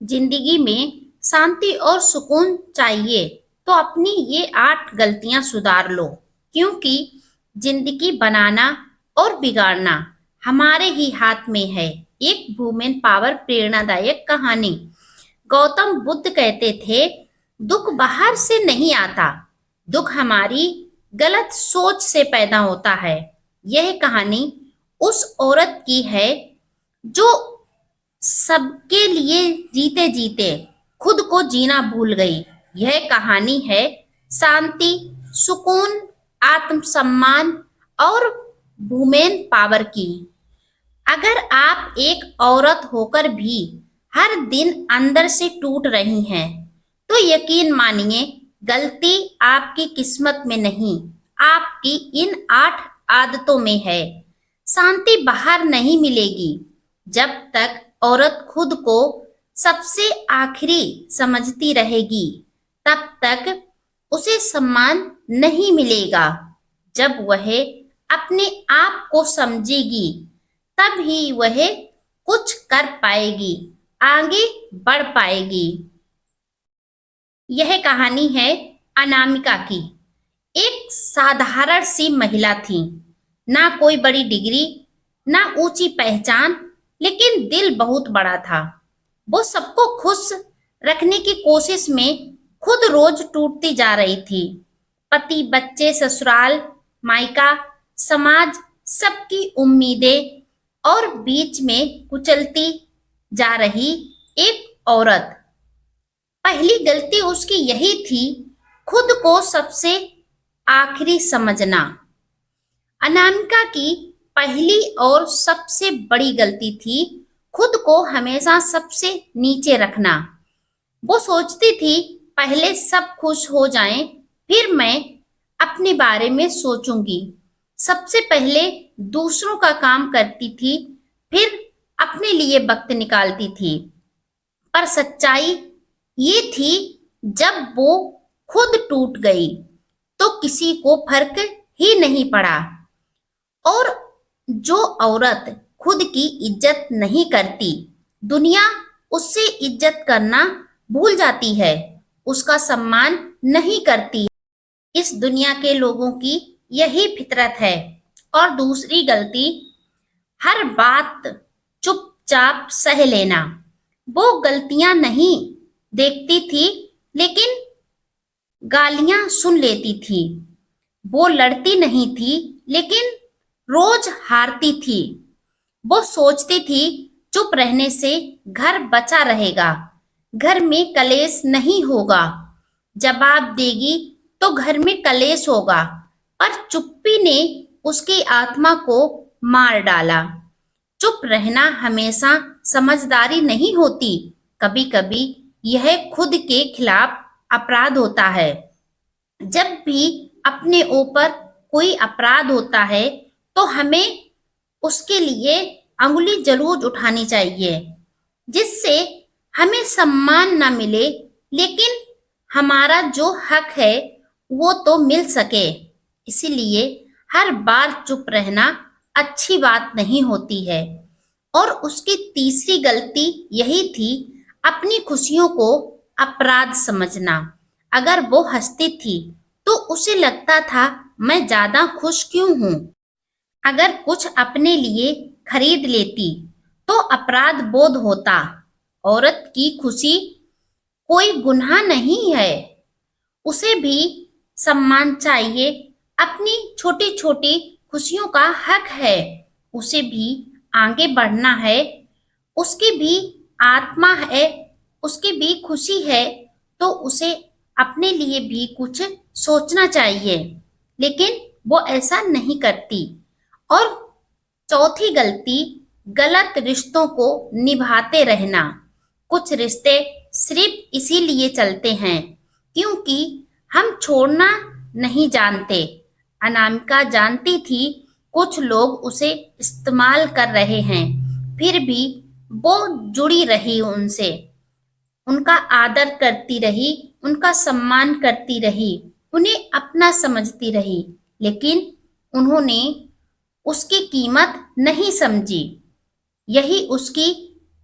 जिंदगी में शांति और सुकून चाहिए तो अपनी ये 8 गलतियां सुधार लो, क्योंकि जिंदगी बनाना और बिगाड़ना हमारे ही हाथ में है। एक वुमेन पावर प्रेरणादायक कहानी। गौतम बुद्ध कहते थे, दुख बाहर से नहीं आता, दुख हमारी गलत सोच से पैदा होता है। यह कहानी उस औरत की है जो सबके लिए जीते जीते खुद को जीना भूल गई। यह कहानी है शांति, सुकून, आत्मसम्मान और वुमेन पावर की। अगर आप एक औरत होकर भी हर दिन अंदर से टूट रही हैं, तो यकीन मानिए गलती आपकी किस्मत में नहीं, आपकी इन 8 आदतों में है। शांति बाहर नहीं मिलेगी जब तक औरत खुद को सबसे आखिरी समझती रहेगी, तब तक उसे सम्मान नहीं मिलेगा। जब वह अपने आप को समझेगी, तब ही वह कुछ कर पाएगी, आगे बढ़ पाएगी। यह कहानी है अनामिका की। एक साधारण सी महिला थी, ना कोई बड़ी डिग्री, ना ऊंची पहचान, लेकिन दिल बहुत बड़ा था। वो सबको खुश रखने की कोशिश में खुद रोज टूटती जा रही थी। पति, बच्चे, ससुराल, मायका, समाज, सबकी उम्मीदें और बीच में कुचलती जा रही एक औरत। पहली गलती उसकी यही थी, खुद को सबसे आखिरी समझना। अनामिका की पहली और सबसे बड़ी गलती थी खुद को हमेशा सबसे नीचे रखना। वो सोचती थी, पहले सब खुश हो जाएं, फिर मैं अपने बारे में सोचूंगी। सबसे पहले दूसरों का काम करती थी, फिर अपने लिए वक्त निकालती थी। पर सच्चाई ये थी, जब वो खुद टूट गई तो किसी को फर्क ही नहीं पड़ा। और जो औरत खुद की इज्जत नहीं करती, दुनिया उससे इज्जत करना भूल जाती है, उसका सम्मान नहीं करती। इस दुनिया के लोगों की यही फितरत है। और दूसरी गलती, हर बात चुपचाप सह लेना। वो गलतियां नहीं देखती थी, लेकिन गालियां सुन लेती थी। वो लड़ती नहीं थी, लेकिन रोज हारती थी। वो सोचती थी, चुप रहने से घर बचा रहेगा, घर में कलेश नहीं होगा। जवाब देगी तो घर में कलेश होगा। पर चुप्पी ने उसकी आत्मा को मार डाला। चुप रहना हमेशा समझदारी नहीं होती, कभी कभी यह खुद के खिलाफ अपराध होता है। जब भी अपने ऊपर कोई अपराध होता है, तो हमें उसके लिए अंगुली जरूर उठानी चाहिए, जिससे हमें सम्मान ना मिले, लेकिन हमारा जो हक है वो तो मिल सके। इसीलिए हर बार चुप रहना अच्छी बात नहीं होती है। और उसकी तीसरी गलती यही थी, अपनी खुशियों को अपराध समझना। अगर वो हंसती थी तो उसे लगता था, मैं ज्यादा खुश क्यों हूं। अगर कुछ अपने लिए खरीद लेती तो अपराध बोध होता। औरत की खुशी कोई गुनाह नहीं है, उसे भी सम्मान चाहिए। अपनी छोटी छोटी खुशियों का हक है, उसे भी आगे बढ़ना है। उसकी भी आत्मा है, उसकी भी खुशी है, तो उसे अपने लिए भी कुछ सोचना चाहिए, लेकिन वो ऐसा नहीं करती। और चौथी गलती, गलत रिश्तों को निभाते रहना। कुछ रिश्ते सिर्फ इसीलिए चलते हैं क्योंकि हम छोड़ना नहीं जानते। अनामिका जानती थी कुछ लोग उसे इस्तेमाल कर रहे हैं, फिर भी वो जुड़ी रही उनसे, उनका आदर करती रही, उनका सम्मान करती रही, उन्हें अपना समझती रही, लेकिन उन्होंने उसकी कीमत नहीं समझी। यही उसकी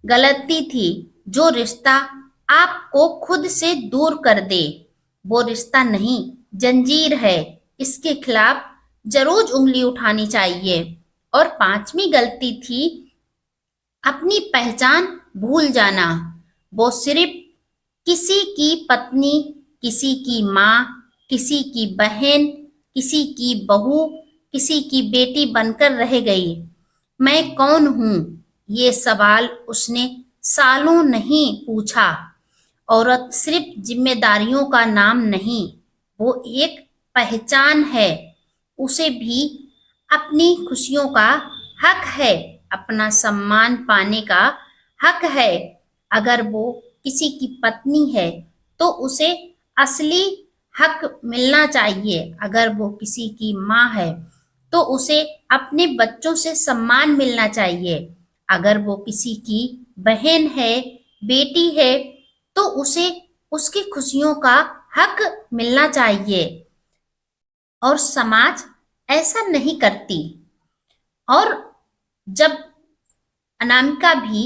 गलती थी। जो रिश्ता आपको खुद से दूर कर दे वो रिश्ता नहीं, जंजीर है। इसके खिलाफ जरूर उंगली उठानी चाहिए। और पांचवी गलती थी अपनी पहचान भूल जाना। वो सिर्फ किसी की पत्नी, किसी की माँ, किसी की बहन, किसी की बहू, किसी की बेटी बनकर रह गई। मैं कौन हूँ? ये सवाल उसने सालों नहीं पूछा। औरत सिर्फ जिम्मेदारियों का नाम नहीं, वो एक पहचान है। उसे भी अपनी खुशियों का हक है, अपना सम्मान पाने का हक है। अगर वो किसी की पत्नी है तो उसे असली हक मिलना चाहिए। अगर वो किसी की माँ है तो उसे अपने बच्चों से सम्मान मिलना चाहिए। अगर वो किसी की बहन है, बेटी है, तो उसे उसकी खुशियों का हक मिलना चाहिए। और समाज ऐसा नहीं करती। और जब अनामिका भी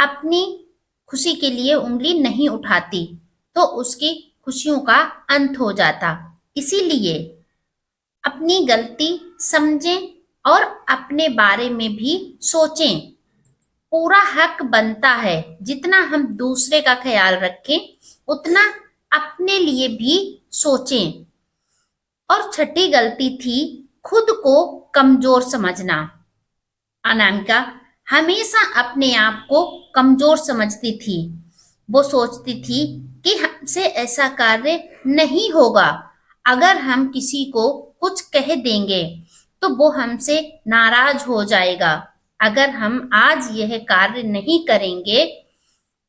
अपनी खुशी के लिए उंगली नहीं उठाती तो उसकी खुशियों का अंत हो जाता। इसीलिए अपनी गलती समझें और अपने बारे में भी सोचें। पूरा हक बनता है, जितना हम दूसरे का ख्याल रखें उतना अपने लिए भी सोचें। और छठी गलती थी खुद को कमजोर समझना। अनामिका हमेशा अपने आप को कमजोर समझती थी। वो सोचती थी कि हमसे ऐसा कार्य नहीं होगा। अगर हम किसी को कुछ कह देंगे तो वो हमसे नाराज हो जाएगा। अगर हम आज यह कार्य नहीं करेंगे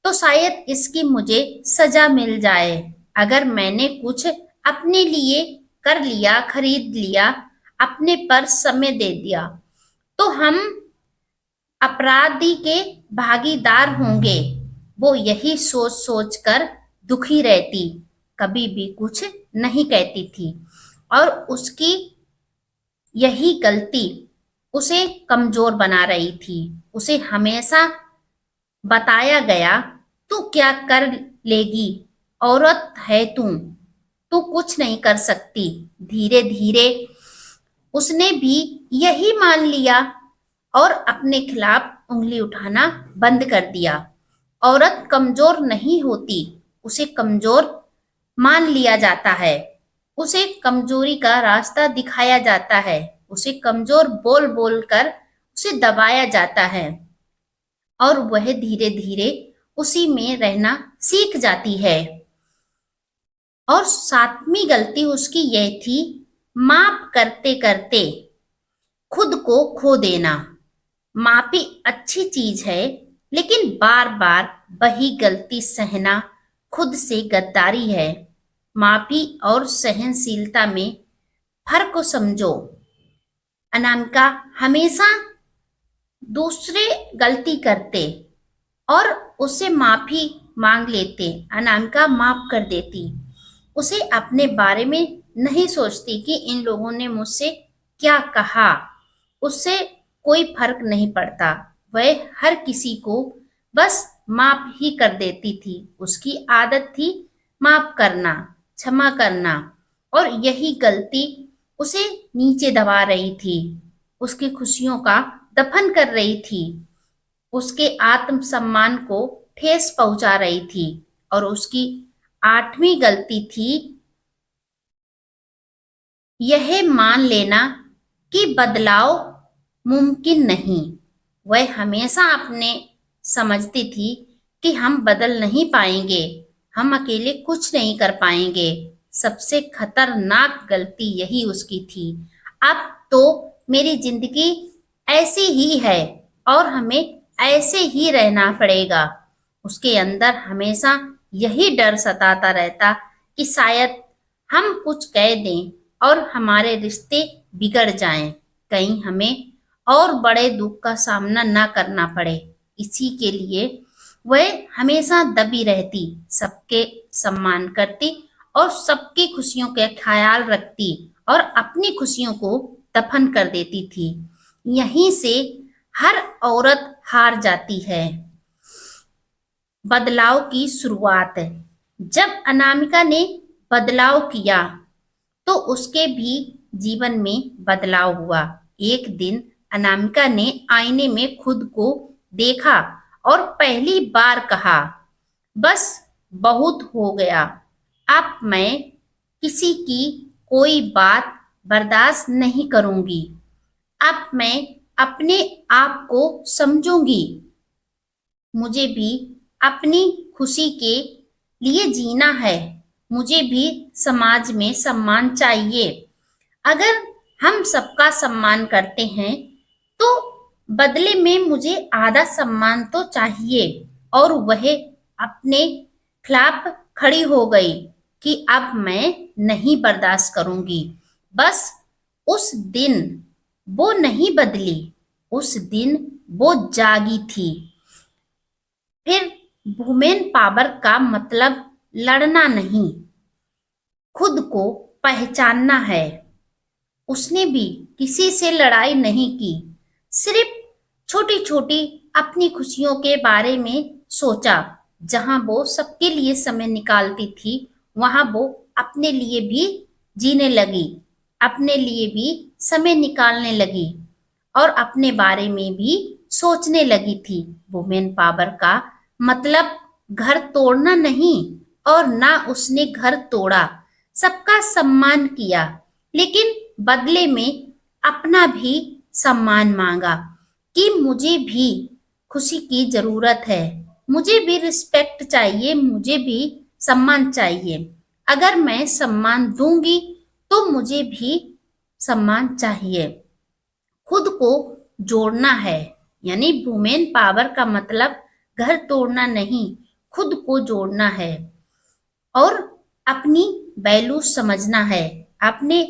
तो शायद इसकी मुझे सजा मिल जाए। अगर मैंने कुछ अपने लिए कर लिया, खरीद लिया, अपने पर समय दे दिया, तो हम अपराधी के भागीदार होंगे। वो यही सोच सोच कर दुखी रहती, कभी भी कुछ नहीं कहती थी। और उसकी यही गलती उसे कमजोर बना रही थी। उसे हमेशा बताया गया, तू क्या कर लेगी, औरत है तू कुछ नहीं कर सकती। धीरे धीरे उसने भी यही मान लिया और अपने खिलाफ उंगली उठाना बंद कर दिया। औरत कमजोर नहीं होती, उसे कमजोर मान लिया जाता है। उसे कमजोरी का रास्ता दिखाया जाता है। उसे कमजोर बोल बोल कर उसे दबाया जाता है और वह धीरे धीरे उसी में रहना सीख जाती है। और सातवीं गलती उसकी यह थी माफ करते करते खुद को खो देना। माफी अच्छी चीज है, लेकिन बार बार वही गलती सहना खुद से गद्दारी है। माफी और सहनशीलता में फर्क को समझो। अनामिका हमेशा दूसरे गलती करते और उससे माफी मांग लेते। अनामिका माफ कर देती। उसे अपने बारे में नहीं सोचती कि इन लोगों ने मुझसे क्या कहा। उससे कोई फर्क नहीं पड़ता। वह हर किसी को बस माफ ही कर देती थी। उसकी आदत थी माफ करना, क्षमा करना। और यही गलती उसे नीचे दबा रही थी, उसकी खुशियों का दफन कर रही थी, उसके आत्मसम्मान को ठेस पहुंचा रही थी। और उसकी आठवीं गलती थी यह मान लेना कि बदलाव मुमकिन नहीं। वह हमेशा अपने समझती थी कि हम बदल नहीं पाएंगे, हम अकेले कुछ नहीं कर पाएंगे। सबसे खतरनाक गलती यही उसकी थी। अब तो मेरी जिंदगी ऐसी ही है और हमें ऐसे ही रहना पड़ेगा। उसके अंदर हमेशा यही डर सताता रहता कि शायद हम कुछ कह दें और हमारे रिश्ते बिगड़ जाएं, कहीं हमें और बड़े दुख का सामना ना करना पड़े। इसी के लिए वह हमेशा दबी रहती, सबके सम्मान करती और सबकी खुशियों का ख्याल रखती और अपनी खुशियों को दफन कर देती थी। यहीं से हर औरत हार जाती है। बदलाव की शुरुआत। जब अनामिका ने बदलाव किया तो उसके भी जीवन में बदलाव हुआ। एक दिन अनामिका ने आईने में खुद को देखा और पहली बार कहा, बस बहुत हो गया, अब मैं किसी की कोई बात बर्दाश्त नहीं करूंगी। अब मैं अपने आप को समझूंगी। मुझे भी अपनी खुशी के लिए जीना है। मुझे भी समाज में सम्मान चाहिए। अगर हम सबका सम्मान करते हैं तो बदले में मुझे आधा सम्मान तो चाहिए। और वह अपने खिलाफ खड़ी हो गई कि अब मैं नहीं बर्दाश्त करूंगी। बस उस दिन वो नहीं बदली, उस दिन वो जागी थी। फिर वुमेन पावर का मतलब लड़ना नहीं, खुद को पहचानना है। उसने भी किसी से लड़ाई नहीं की, सिर्फ छोटी छोटी अपनी खुशियों के बारे में सोचा। जहां वो सबके लिए समय निकालती थी, वहां वो अपने लिए भी जीने लगी, अपने लिए भी समय निकालने लगी और अपने बारे में भी सोचने लगी थी। वुमेन पावर का मतलब घर तोड़ना नहीं, और ना उसने घर तोड़ा, सबका सम्मान किया, लेकिन बदले में अपना भी सम्मान मांगा कि मुझे भी खुशी की जरूरत है, मुझे भी रिस्पेक्ट चाहिए, मुझे भी सम्मान चाहिए। अगर मैं सम्मान दूंगी तो मुझे भी सम्मान चाहिए। खुद को जोड़ना है, यानी वुमेन पावर का मतलब घर तोड़ना नहीं, खुद को जोड़ना है और अपनी वैल्यू समझना है, अपने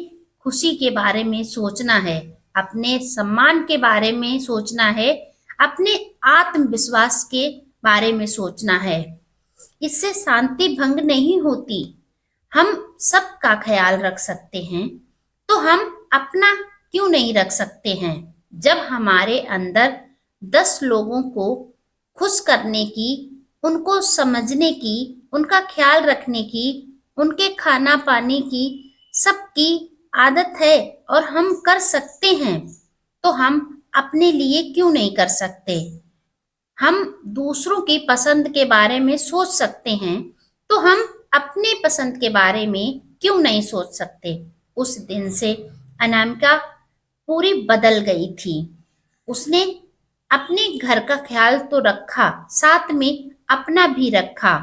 खुशी के बारे में सोचना है, अपने सम्मान के बारे में सोचना है, अपने आत्मविश्वास के बारे में सोचना है। इससे शांति भंग नहीं होती। हम सबका ख्याल रख सकते हैं तो हम अपना क्यों नहीं रख सकते हैं। जब हमारे अंदर 10 लोगों को खुश करने की, उनको समझने की, उनका ख्याल रखने की, उनके खाना पानी की सबकी आदत है और हम कर सकते हैं, तो हम अपने लिए क्यों नहीं कर सकते। हम दूसरों की पसंद के बारे में सोच सकते हैं, तो हम अपने पसंद के बारे में क्यों नहीं सोच सकते। उस दिन से अनामिका पूरी बदल गई थी। उसने अपने घर का ख्याल तो रखा, साथ में अपना भी रखा।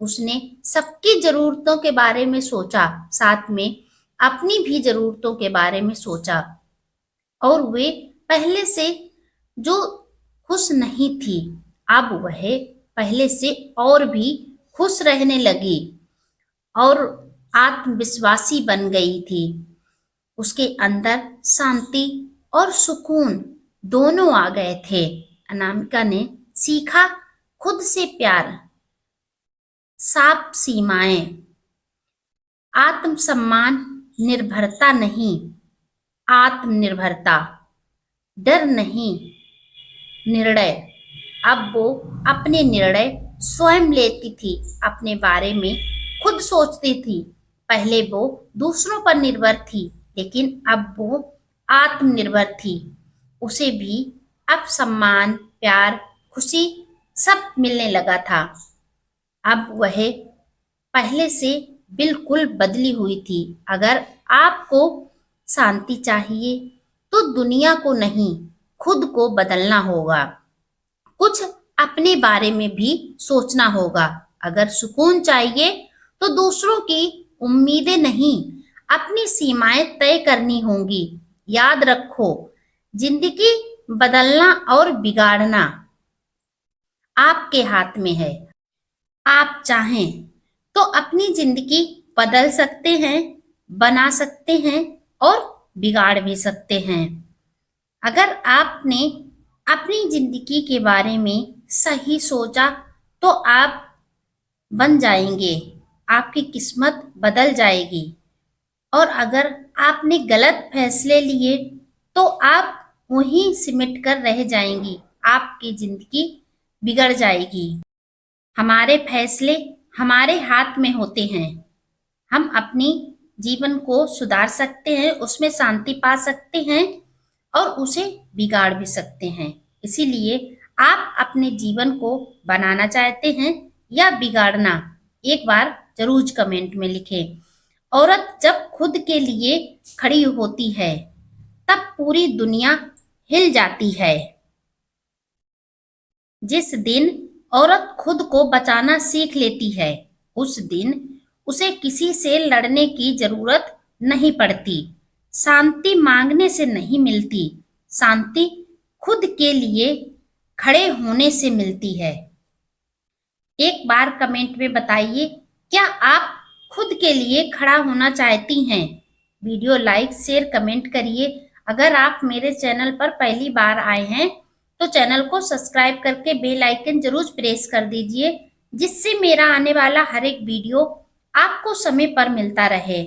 उसने सबकी जरूरतों के बारे में सोचा, साथ में अपनी भी जरूरतों के बारे में सोचा। और वे पहले से जो खुश नहीं थी, अब वह पहले से और भी खुश रहने लगी और आत्मविश्वासी बन गई थी। उसके अंदर शांति और सुकून दोनों आ गए थे। अनामिका ने सीखा खुद से प्यार, साफ सीमाएं, आत्मसम्मान, निर्भरता नहीं, आत्मनिर्भरता, डर नहीं, निर्णय। अब वो अपने निर्णय स्वयं लेती थी, अपने बारे में खुद सोचती थी। पहले वो दूसरों पर निर्भर थी, लेकिन अब वो आत्मनिर्भर थी। उसे भी अब सम्मान, प्यार, खुशी सब मिलने लगा था। अब वह पहले से बिल्कुल बदली हुई थी। अगर आपको शांति चाहिए तो दुनिया को नहीं, खुद को बदलना होगा। कुछ अपने बारे में भी सोचना होगा। अगर सुकून चाहिए तो दूसरों की उम्मीदें नहीं, अपनी सीमाएं तय करनी होंगी। याद रखो, जिंदगी बदलना और बिगाड़ना आपके हाथ में है। आप चाहें तो अपनी जिंदगी बदल सकते हैं, बना सकते हैं और बिगाड़ भी सकते हैं। अगर आपने अपनी जिंदगी के बारे में सही सोचा तो आप बन जाएंगे, आपकी किस्मत बदल जाएगी। और अगर आपने गलत फैसले लिए तो आप वहीं सिमट कर रह जाएंगी, आपकी जिंदगी बिगड़ जाएगी। हमारे फैसले हमारे हाथ में होते हैं। हम अपनी जीवन को सुधार सकते हैं, उसमें शांति पा सकते हैं और उसे बिगाड़ भी सकते हैं। इसीलिए आप अपने जीवन को बनाना चाहते हैं या बिगाड़ना, एक बार जरूर कमेंट में लिखें। औरत जब खुद के लिए खड़ी होती है तब पूरी दुनिया हिल जाती है। जिस दिन औरत खुद को बचाना सीख लेती है, उस दिन उसे किसी से लड़ने की जरूरत नहीं पड़ती। शांति मांगने से नहीं मिलती, शांति खुद के लिए खड़े होने से मिलती है। एक बार कमेंट में बताइए, क्या आप खुद के लिए खड़ा होना चाहती हैं? वीडियो लाइक शेयर कमेंट करिए। अगर आप मेरे चैनल पर पहली बार आए हैं तो चैनल को सब्सक्राइब करके बेल आइकन जरूर प्रेस कर दीजिए, जिससे मेरा आने वाला हर एक वीडियो आपको समय पर मिलता रहे।